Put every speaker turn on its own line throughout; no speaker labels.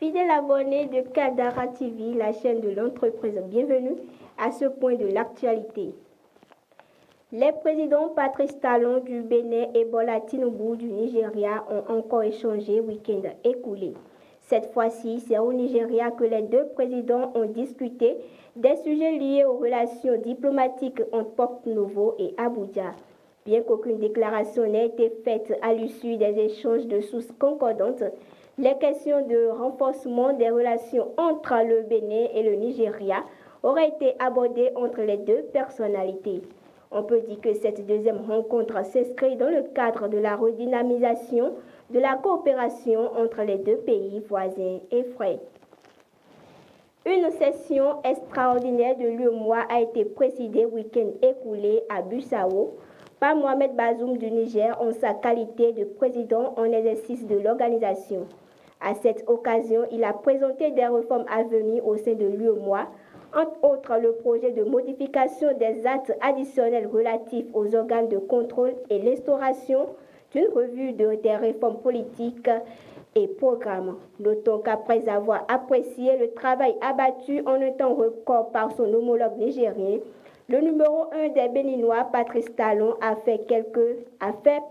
Fidèles abonnés de Kadara TV, la chaîne de l'entreprise, bienvenue à ce point de l'actualité. Les présidents Patrice Talon du Bénin et Bola Tinubu du Nigeria ont encore échangé week-end écoulé. Cette fois-ci, c'est au Nigeria que les deux présidents ont discuté des sujets liés aux relations diplomatiques entre Porto-Novo et Abuja. Bien qu'aucune déclaration n'ait été faite à l'issue des échanges de sources concordantes, les questions de renforcement des relations entre le Bénin et le Nigeria auraient été abordées entre les deux personnalités. On peut dire que cette deuxième rencontre s'inscrit dans le cadre de la redynamisation de la coopération entre les deux pays voisins et frères. Une session extraordinaire de l'UEMOA a été présidée week-end écoulé à Bissau par Mohamed Bazoum du Niger en sa qualité de président en exercice de l'organisation. À cette occasion, il a présenté des réformes à venir au sein de l'UEMOA, entre autres le projet de modification des actes additionnels relatifs aux organes de contrôle et l'instauration d'une revue des réformes politiques et programmes. Notons qu'après avoir apprécié le travail abattu en un temps record par son homologue nigérien, le numéro 1 des Béninois, Patrice Talon, a fait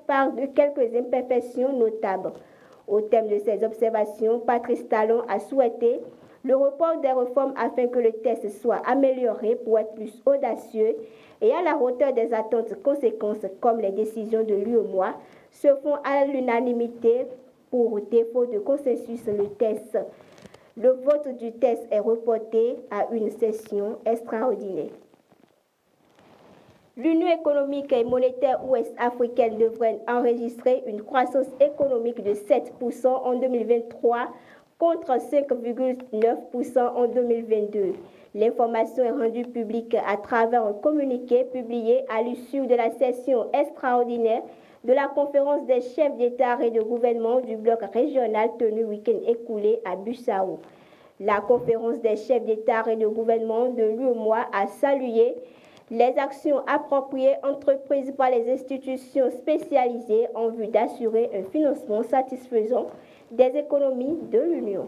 part de quelques imperfections notables. Au thème de ces observations, Patrice Talon a souhaité le report des réformes afin que le texte soit amélioré pour être plus audacieux et à la hauteur des attentes conséquences comme les décisions de l'UEMOA se font à l'unanimité pour défaut de consensus. Le vote du texte est reporté à une session extraordinaire. L'Union économique et monétaire ouest-africaine devrait enregistrer une croissance économique de 7% en 2023 contre 5,9% en 2022. L'information est rendue publique à travers un communiqué publié à l'issue de la session extraordinaire de la conférence des chefs d'État et de gouvernement du bloc régional tenue week-end écoulé à Bissau. La conférence des chefs d'État et de gouvernement de l'UEMOA a salué les actions appropriées entreprises par les institutions spécialisées en vue d'assurer un financement satisfaisant des économies de l'Union.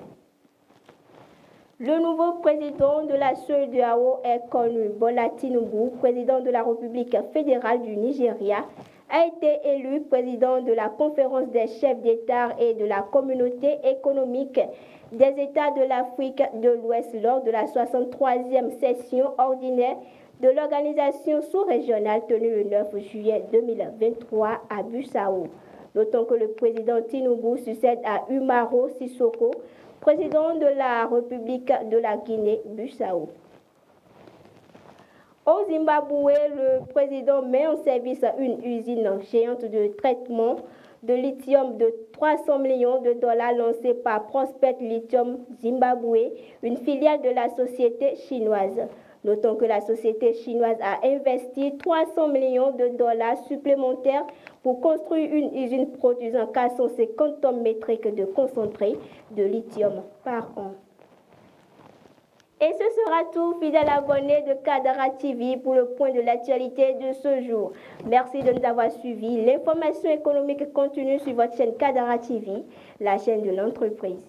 Le nouveau président de la CEDEAO est connu. Bola Tinubu, président de la République fédérale du Nigeria, a été élu président de la conférence des chefs d'État et de la communauté économique des États de l'Afrique de l'Ouest lors de la 63e session ordinaire de l'organisation sous-régionale tenue le 9 juillet 2023 à Bissau. Notons que le président Tinubu succède à Umaro Sissoko, président de la République de la Guinée-Bissau. Au Zimbabwe, le président met en service une usine géante de traitement de lithium de 300 millions de dollars lancée par Prospect Lithium Zimbabwe, une filiale de la société chinoise. Notons que la société chinoise a investi 300 millions de dollars supplémentaires pour construire une usine produisant 450 tonnes métriques de concentré de lithium par an. Et ce sera tout, fidèles abonnés de Kadara TV pour le point de l'actualité de ce jour. Merci de nous avoir suivis. L'information économique continue sur votre chaîne Kadara TV, la chaîne de l'entreprise.